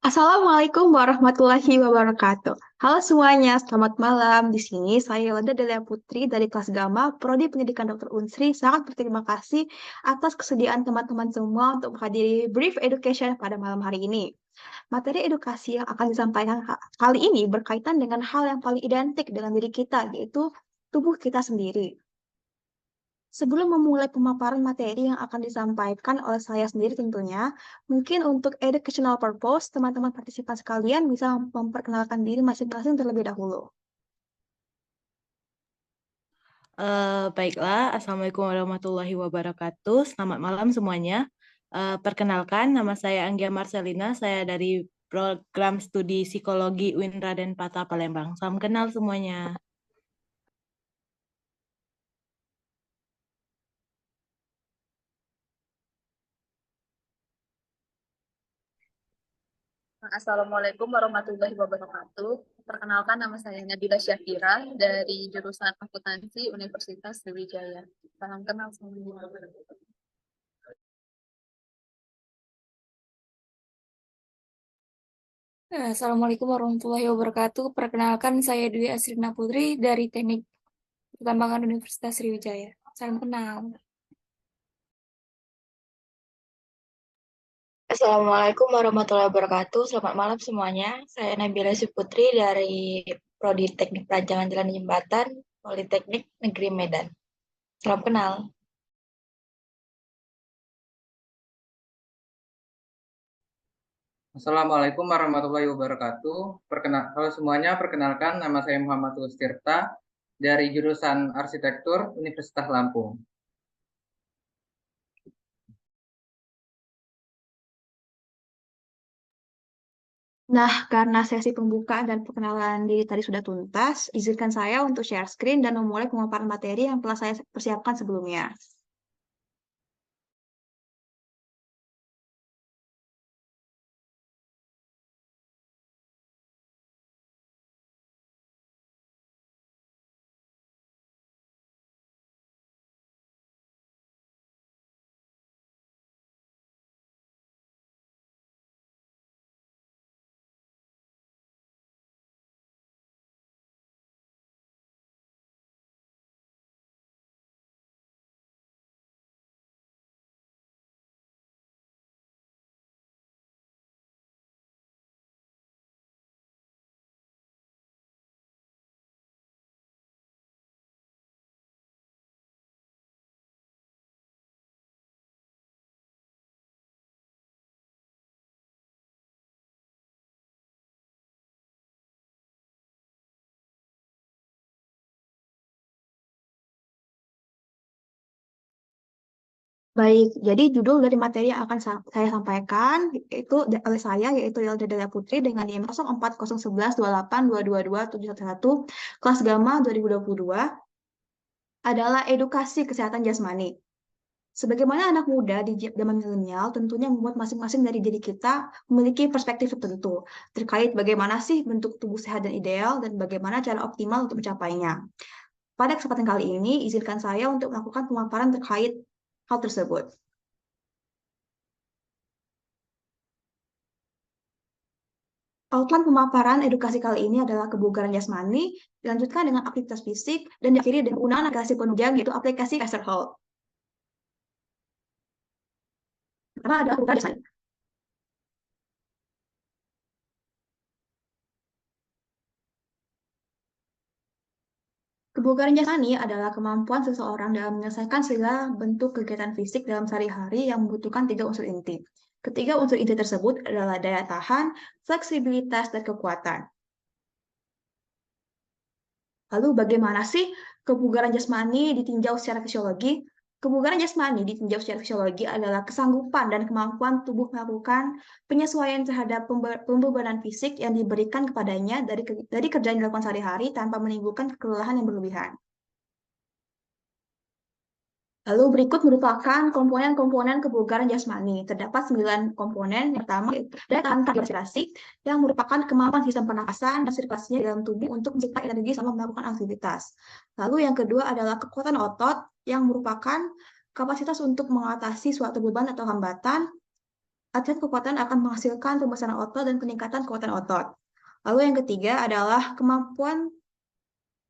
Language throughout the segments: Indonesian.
Assalamualaikum warahmatullahi wabarakatuh. Halo semuanya, selamat malam. Di sini saya Yolanda Delia Putri dari kelas Gama, Prodi Pendidikan Dr. Unsri. Sangat berterima kasih atas kesediaan teman-teman semua untuk menghadiri brief education pada malam hari ini. Materi edukasi yang akan disampaikan kali ini berkaitan dengan hal yang paling identik dengan diri kita, yaitu tubuh kita sendiri. Sebelum memulai pemaparan materi yang akan disampaikan oleh saya sendiri tentunya, mungkin untuk educational purpose, teman-teman partisipan sekalian bisa memperkenalkan diri masing-masing terlebih dahulu. Baiklah, Assalamualaikum warahmatullahi wabarakatuh. Selamat malam semuanya. Perkenalkan, nama saya Anggia Marcelina. Saya dari program studi psikologi UIN Raden Patah Palembang. Salam kenal semuanya. Assalamualaikum warahmatullahi wabarakatuh. Perkenalkan, nama saya Nabila Syafira dari jurusan Akuntansi Universitas Sriwijaya. Salam kenal semuanya. Assalamualaikum warahmatullahi wabarakatuh. Perkenalkan, saya Dwi Asrina Putri dari Teknik Pertambangan Universitas Sriwijaya. Salam kenal. Assalamualaikum warahmatullahi wabarakatuh. Selamat malam semuanya. Saya Nabila Syuputri dari Prodi Teknik Perancangan Jalan dan Jembatan, Politeknik Negeri Medan. Salam kenal. Assalamualaikum warahmatullahi wabarakatuh. Halo semuanya, perkenalkan nama saya Muhammad Tulus Tirta dari jurusan Arsitektur Universitas Lampung. Nah, karena sesi pembukaan dan perkenalan diri tadi sudah tuntas, izinkan saya untuk share screen dan memulai pemaparan materi yang telah saya persiapkan sebelumnya. Baik, jadi judul dari materi yang akan saya sampaikan itu oleh saya yaitu Yelda Delia Putri dengan NIM 040112822711 kelas Gamma 2022 adalah edukasi kesehatan jasmani. Sebagaimana anak muda di zaman milenial tentunya membuat masing-masing dari diri kita memiliki perspektif tertentu terkait bagaimana sih bentuk tubuh sehat dan ideal dan bagaimana cara optimal untuk mencapainya. Pada kesempatan kali ini, izinkan saya untuk melakukan pemaparan terkait hal tersebut. Outline pemaparan edukasi kali ini adalah kebugaran jasmani, dilanjutkan dengan aktivitas fisik, dan diakhiri dengan penggunaan aplikasi penunjang, yaitu aplikasi Ezerhold. Pertama adalah kebugaran jasmani. Kebugaran jasmani adalah kemampuan seseorang dalam menyelesaikan segala bentuk kegiatan fisik dalam sehari-hari yang membutuhkan tiga unsur inti. Ketiga unsur inti tersebut adalah daya tahan, fleksibilitas, dan kekuatan. Lalu bagaimana sih kebugaran jasmani ditinjau secara fisiologi? Kebugaran jasmani ditinjau secara fisiologi adalah kesanggupan dan kemampuan tubuh melakukan penyesuaian terhadap pembebanan fisik yang diberikan kepadanya dari kerja yang dilakukan sehari-hari tanpa menimbulkan kelelahan yang berlebihan. Lalu berikut merupakan komponen-komponen kebugaran jasmani. Terdapat 9 komponen. Yang pertama, daya tahan respirasi, yang merupakan kemampuan sistem pernapasan dan sirkulasinya di dalam tubuh untuk menciptakan energi selama melakukan aktivitas. Lalu yang kedua adalah kekuatan otot, yang merupakan kapasitas untuk mengatasi suatu beban atau hambatan. latihan kekuatan akan menghasilkan pembesaran otot dan peningkatan kekuatan otot. Lalu yang ketiga adalah kemampuan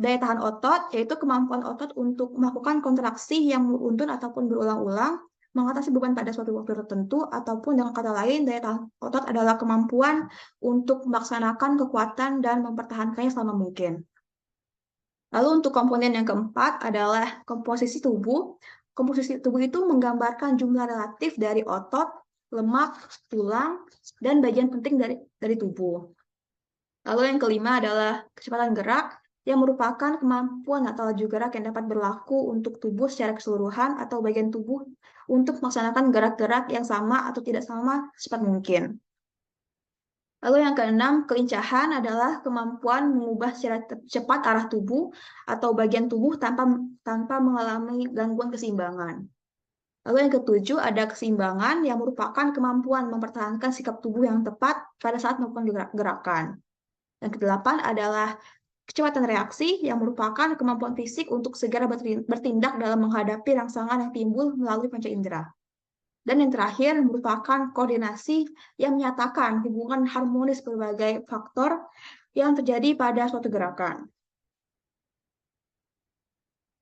daya tahan otot, yaitu kemampuan otot untuk melakukan kontraksi yang beruntun ataupun berulang-ulang, mengatasi beban pada suatu waktu tertentu, ataupun dengan kata lain, daya tahan otot adalah kemampuan untuk melaksanakan kekuatan dan mempertahankannya selama mungkin. Lalu untuk komponen yang keempat adalah komposisi tubuh. Komposisi tubuh itu menggambarkan jumlah relatif dari otot, lemak, tulang, dan bagian penting dari tubuh. Lalu yang kelima adalah kecepatan gerak, yang merupakan kemampuan atau laju gerak yang dapat berlaku untuk tubuh secara keseluruhan atau bagian tubuh untuk melaksanakan gerak-gerak yang sama atau tidak sama secepat mungkin. Lalu yang keenam, kelincahan adalah kemampuan mengubah secara cepat arah tubuh atau bagian tubuh tanpa mengalami gangguan keseimbangan. Lalu yang ketujuh, ada keseimbangan yang merupakan kemampuan mempertahankan sikap tubuh yang tepat pada saat melakukan gerakan. Yang kedelapan adalah kecepatan reaksi yang merupakan kemampuan fisik untuk segera bertindak dalam menghadapi rangsangan yang timbul melalui panca indera. Dan yang terakhir merupakan koordinasi yang menyatakan hubungan harmonis berbagai faktor yang terjadi pada suatu gerakan.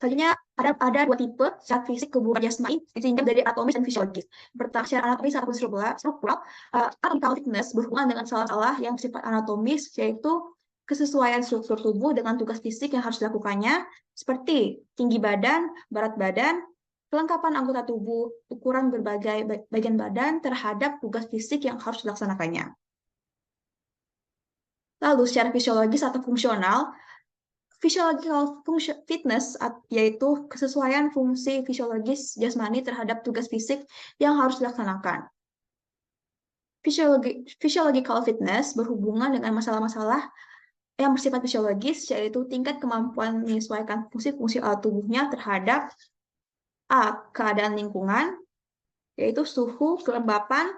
Selanjutnya ada dua tipe secara fisik kebutuhan jasmani disingkat dari anatomis dan fisiologis. Pertama, secara anatomis ataupun struktural, anatomical fitness berhubungan dengan salah-salah yang bersifat anatomis, yaitu kesesuaian struktur tubuh dengan tugas fisik yang harus dilakukannya, seperti tinggi badan, berat badan, kelengkapan anggota tubuh, ukuran berbagai bagian badan terhadap tugas fisik yang harus dilaksanakannya. Lalu secara fisiologis atau fungsional, physiological fitness yaitu kesesuaian fungsi fisiologis jasmani terhadap tugas fisik yang harus dilaksanakan. Physiological fitness berhubungan dengan masalah-masalah yang bersifat fisiologis, yaitu tingkat kemampuan menyesuaikan fungsi-fungsi alat tubuhnya terhadap A. Keadaan lingkungan, yaitu suhu, kelembapan,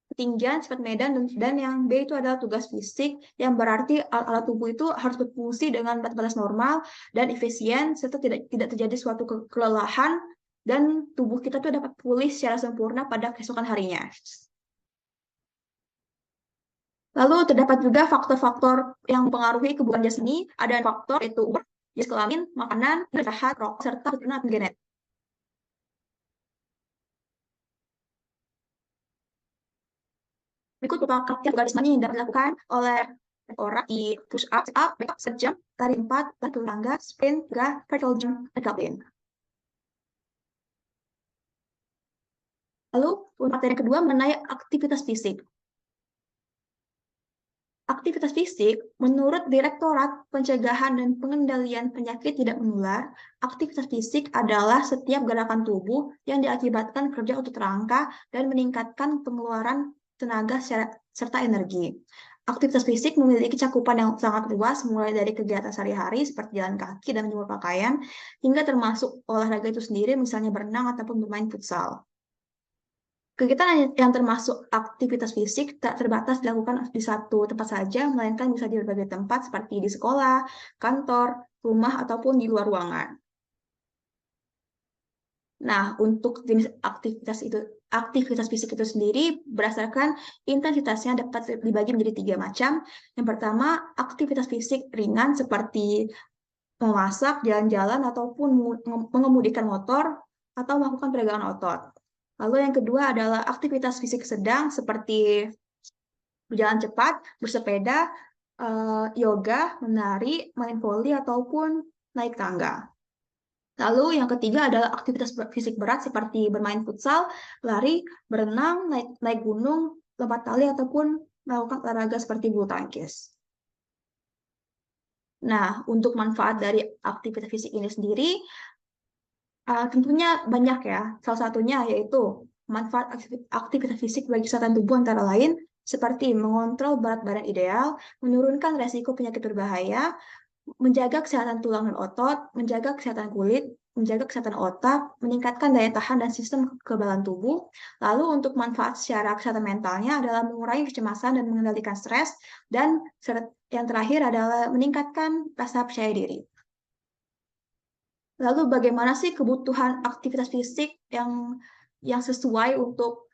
ketinggian, sifat medan, dan yang B itu adalah tugas fisik, yang berarti alat tubuh itu harus berfungsi dengan batas normal dan efisien, serta tidak terjadi suatu kelelahan, dan tubuh kita tuh dapat pulih secara sempurna pada keesokan harinya. Lalu terdapat juga faktor-faktor yang mempengaruhi kebutuhan jasmani. Ada faktor yaitu umur, jenis kelamin, makanan, istirahat, rokok, serta keturunan genetik. Berikut beberapa tugas jasmani yang dapat dilakukan oleh orang di push up, sit up, back up sejam, tarik 4, dan turun tangga, sprint, gah, vertical jump, dan clean. Lalu materi kedua mengenai aktivitas fisik. Aktivitas fisik, menurut Direktorat Pencegahan dan Pengendalian Penyakit Tidak Menular, aktivitas fisik adalah setiap gerakan tubuh yang diakibatkan kerja otot rangka dan meningkatkan pengeluaran tenaga serta energi. Aktivitas fisik memiliki cakupan yang sangat luas, mulai dari kegiatan sehari-hari seperti jalan kaki dan menjemur pakaian, hingga termasuk olahraga itu sendiri, misalnya berenang ataupun bermain futsal. Kegiatan yang termasuk aktivitas fisik tak terbatas dilakukan di satu tempat saja, melainkan bisa di berbagai tempat seperti di sekolah, kantor, rumah, ataupun di luar ruangan. Nah, untuk jenis aktivitas fisik itu sendiri berdasarkan intensitasnya dapat dibagi menjadi 3 macam. Yang pertama, aktivitas fisik ringan seperti memasak, jalan-jalan, ataupun mengemudikan motor, atau melakukan peregangan otot. Lalu yang kedua adalah aktivitas fisik sedang seperti berjalan cepat, bersepeda, yoga, menari, main voli, ataupun naik tangga. Lalu yang ketiga adalah aktivitas fisik berat seperti bermain futsal, lari, berenang, naik gunung, lompat tali, ataupun melakukan olahraga seperti bulu tangkis. Nah, untuk manfaat dari aktivitas fisik ini sendiri, tentunya banyak ya. Salah satunya yaitu manfaat aktivitas fisik bagi kesehatan tubuh antara lain seperti mengontrol berat badan ideal, menurunkan resiko penyakit berbahaya, menjaga kesehatan tulang dan otot, menjaga kesehatan kulit, menjaga kesehatan otak, meningkatkan daya tahan dan sistem kekebalan tubuh. Lalu untuk manfaat secara kesehatan mentalnya adalah mengurangi kecemasan dan mengendalikan stres, dan yang terakhir adalah meningkatkan rasa percaya diri. Lalu bagaimana sih kebutuhan aktivitas fisik yang sesuai untuk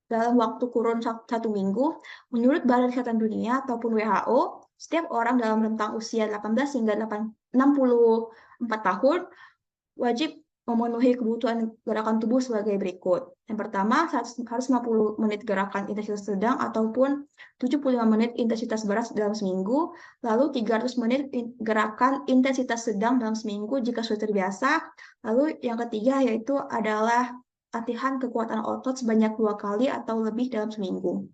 dalam waktu kurun 1 minggu, menurut Badan Kesehatan Dunia ataupun WHO, setiap orang dalam rentang usia 18 hingga 64 tahun wajib memenuhi kebutuhan gerakan tubuh sebagai berikut. Yang pertama, 150 menit gerakan intensitas sedang ataupun 75 menit intensitas berat dalam seminggu, lalu 300 menit gerakan intensitas sedang dalam seminggu jika sudah terbiasa. Lalu yang ketiga yaitu adalah latihan kekuatan otot sebanyak 2 kali atau lebih dalam seminggu.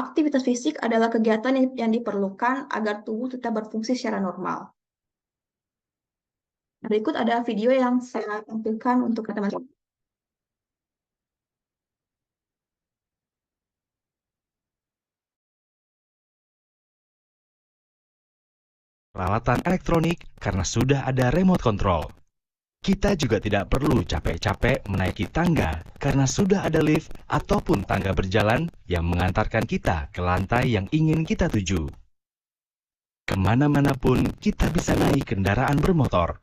Aktivitas fisik adalah kegiatan yang diperlukan agar tubuh tetap berfungsi secara normal. Berikut ada video yang saya tampilkan untuk teman-teman. Peralatan elektronik karena sudah ada remote control. Kita juga tidak perlu capek-capek menaiki tangga karena sudah ada lift ataupun tangga berjalan yang mengantarkan kita ke lantai yang ingin kita tuju. Kemana-mana pun kita bisa naik kendaraan bermotor.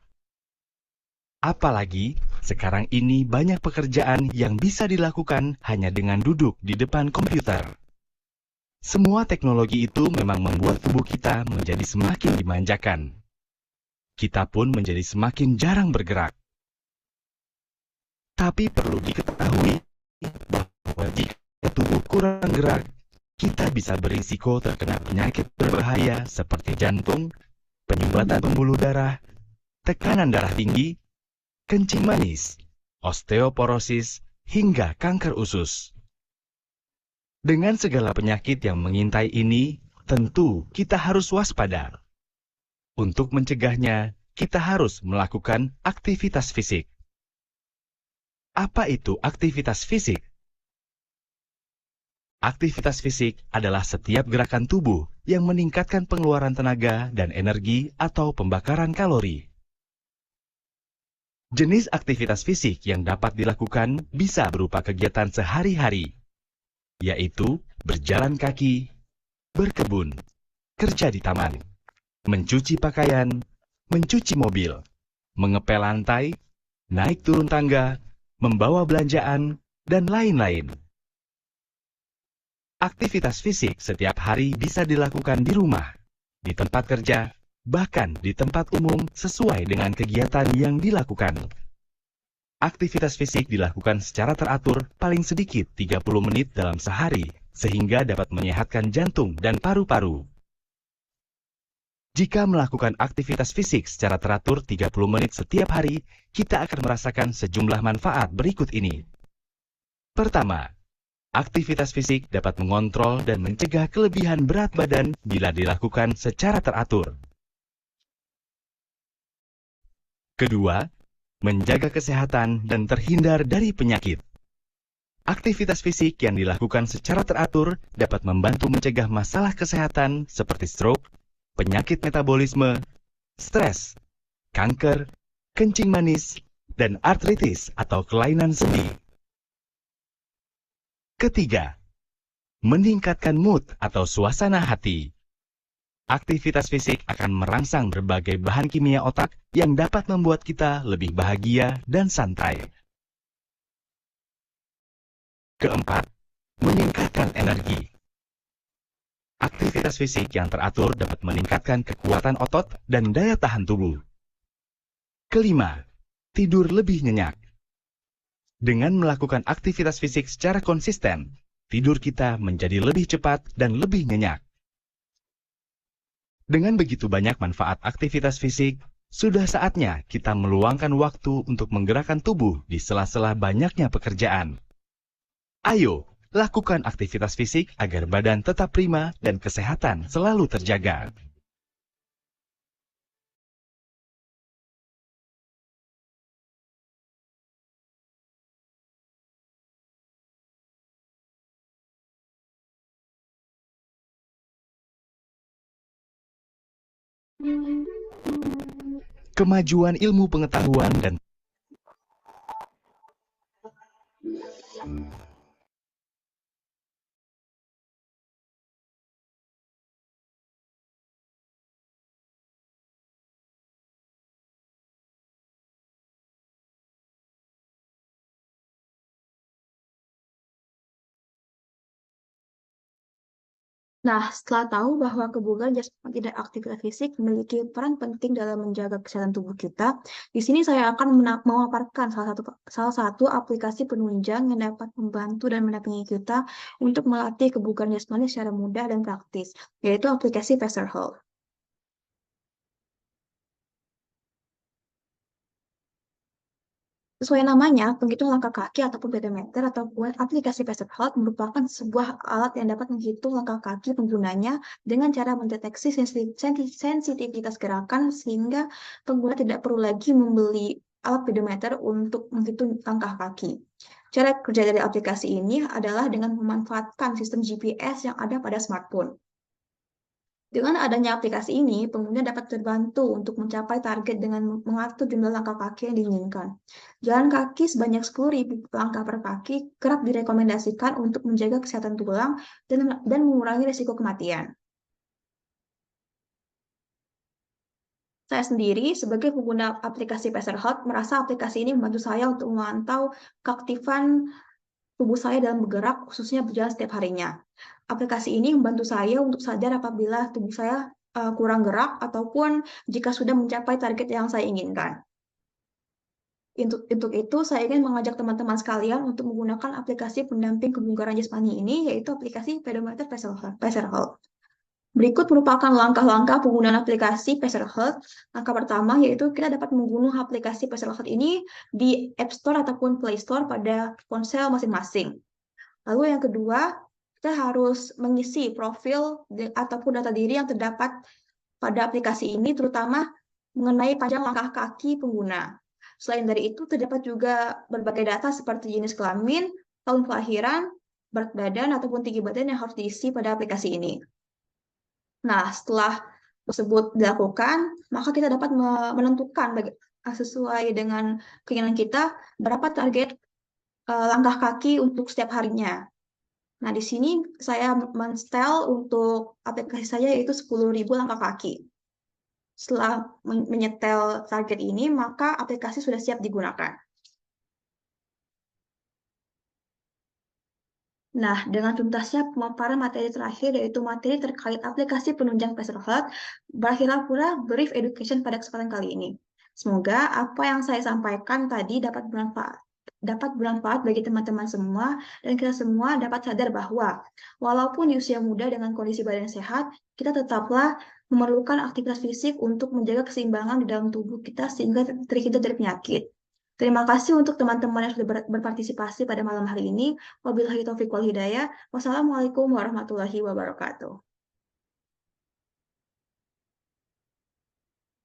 Apalagi, sekarang ini banyak pekerjaan yang bisa dilakukan hanya dengan duduk di depan komputer. Semua teknologi itu memang membuat tubuh kita menjadi semakin dimanjakan. Kita pun menjadi semakin jarang bergerak. Tapi perlu diketahui bahwa jika tubuh kurang gerak, kita bisa berisiko terkena penyakit berbahaya seperti jantung, penyumbatan pembuluh darah, tekanan darah tinggi, kencing manis, osteoporosis, hingga kanker usus. Dengan segala penyakit yang mengintai ini, tentu kita harus waspada. Untuk mencegahnya, kita harus melakukan aktivitas fisik. Apa itu aktivitas fisik? Aktivitas fisik adalah setiap gerakan tubuh yang meningkatkan pengeluaran tenaga dan energi atau pembakaran kalori. Jenis aktivitas fisik yang dapat dilakukan bisa berupa kegiatan sehari-hari, yaitu berjalan kaki, berkebun, kerja di taman, mencuci pakaian, mencuci mobil, mengepel lantai, naik turun tangga, membawa belanjaan, dan lain-lain. Aktivitas fisik setiap hari bisa dilakukan di rumah, di tempat kerja, bahkan di tempat umum sesuai dengan kegiatan yang dilakukan. Aktivitas fisik dilakukan secara teratur paling sedikit 30 menit dalam sehari, sehingga dapat menyehatkan jantung dan paru-paru. Jika melakukan aktivitas fisik secara teratur 30 menit setiap hari, kita akan merasakan sejumlah manfaat berikut ini. Pertama, aktivitas fisik dapat mengontrol dan mencegah kelebihan berat badan bila dilakukan secara teratur. Kedua, menjaga kesehatan dan terhindar dari penyakit. Aktivitas fisik yang dilakukan secara teratur dapat membantu mencegah masalah kesehatan seperti stroke, penyakit metabolisme, stres, kanker, kencing manis, dan artritis atau kelainan sendi. Ketiga, meningkatkan mood atau suasana hati. Aktivitas fisik akan merangsang berbagai bahan kimia otak yang dapat membuat kita lebih bahagia dan santai. Keempat, meningkatkan energi. Aktivitas fisik yang teratur dapat meningkatkan kekuatan otot dan daya tahan tubuh. Kelima, tidur lebih nyenyak. Dengan melakukan aktivitas fisik secara konsisten, tidur kita menjadi lebih cepat dan lebih nyenyak. Dengan begitu banyak manfaat aktivitas fisik, sudah saatnya kita meluangkan waktu untuk menggerakkan tubuh di sela-sela banyaknya pekerjaan. Ayo, lakukan aktivitas fisik agar badan tetap prima dan kesehatan selalu terjaga. Kemajuan ilmu pengetahuan dan Nah, setelah tahu bahwa kebugaran jasmani dan aktivitas fisik memiliki peran penting dalam menjaga kesehatan tubuh kita, di sini saya akan memaparkan salah satu aplikasi penunjang yang dapat membantu dan mendampingi kita untuk melatih kebugaran jasmani secara mudah dan praktis, yaitu aplikasi Pacer Health. Sesuai namanya, penghitung langkah kaki ataupun pedometer ataupun aplikasi Pacer Health merupakan sebuah alat yang dapat menghitung langkah kaki penggunanya dengan cara mendeteksi sensitivitas gerakan sehingga pengguna tidak perlu lagi membeli alat pedometer untuk menghitung langkah kaki. Cara kerja dari aplikasi ini adalah dengan memanfaatkan sistem GPS yang ada pada smartphone. Dengan adanya aplikasi ini, pengguna dapat terbantu untuk mencapai target dengan mengatur jumlah langkah kaki yang diinginkan. Jalan kaki sebanyak 10.000 langkah per kaki kerap direkomendasikan untuk menjaga kesehatan tulang dan mengurangi risiko kematian. Saya sendiri, sebagai pengguna aplikasi Pacer Health, merasa aplikasi ini membantu saya untuk memantau keaktifan tubuh saya dalam bergerak, khususnya berjalan setiap harinya. Aplikasi ini membantu saya untuk sadar apabila tubuh saya kurang gerak ataupun jika sudah mencapai target yang saya inginkan. Untuk itu, saya ingin mengajak teman-teman sekalian untuk menggunakan aplikasi pendamping kebugaran jasmani ini, yaitu aplikasi Pedometer Pacer Health. Berikut merupakan langkah-langkah penggunaan aplikasi Pacer Health. Langkah pertama yaitu kita dapat mengunduh aplikasi Pacer Health ini di App Store ataupun Play Store pada ponsel masing-masing. Lalu yang kedua, kita harus mengisi profil ataupun data diri yang terdapat pada aplikasi ini, terutama mengenai panjang langkah kaki pengguna. Selain dari itu, terdapat juga berbagai data seperti jenis kelamin, tahun kelahiran, berat badan, ataupun tinggi badan yang harus diisi pada aplikasi ini. Nah, setelah tersebut dilakukan, maka kita dapat menentukan sesuai dengan keinginan kita berapa target langkah kaki untuk setiap harinya. Nah, di sini saya men-setel untuk aplikasi saya yaitu 10.000 langkah kaki. Setelah menyetel target ini, maka aplikasi sudah siap digunakan. Nah, dengan tuntasnya pemaparan materi terakhir yaitu materi terkait aplikasi penunjang Pacer Health, berakhirlah pula brief education pada kesempatan kali ini. Semoga apa yang saya sampaikan tadi dapat bermanfaat bagi teman-teman semua dan kita semua dapat sadar bahwa walaupun di usia muda dengan kondisi badan sehat, kita tetaplah memerlukan aktivitas fisik untuk menjaga keseimbangan di dalam tubuh kita sehingga terhindar dari penyakit. Terima kasih untuk teman-teman yang sudah berpartisipasi pada malam hari ini. Wabillahi taufiq wal hidayah. Wassalamualaikum warahmatullahi wabarakatuh.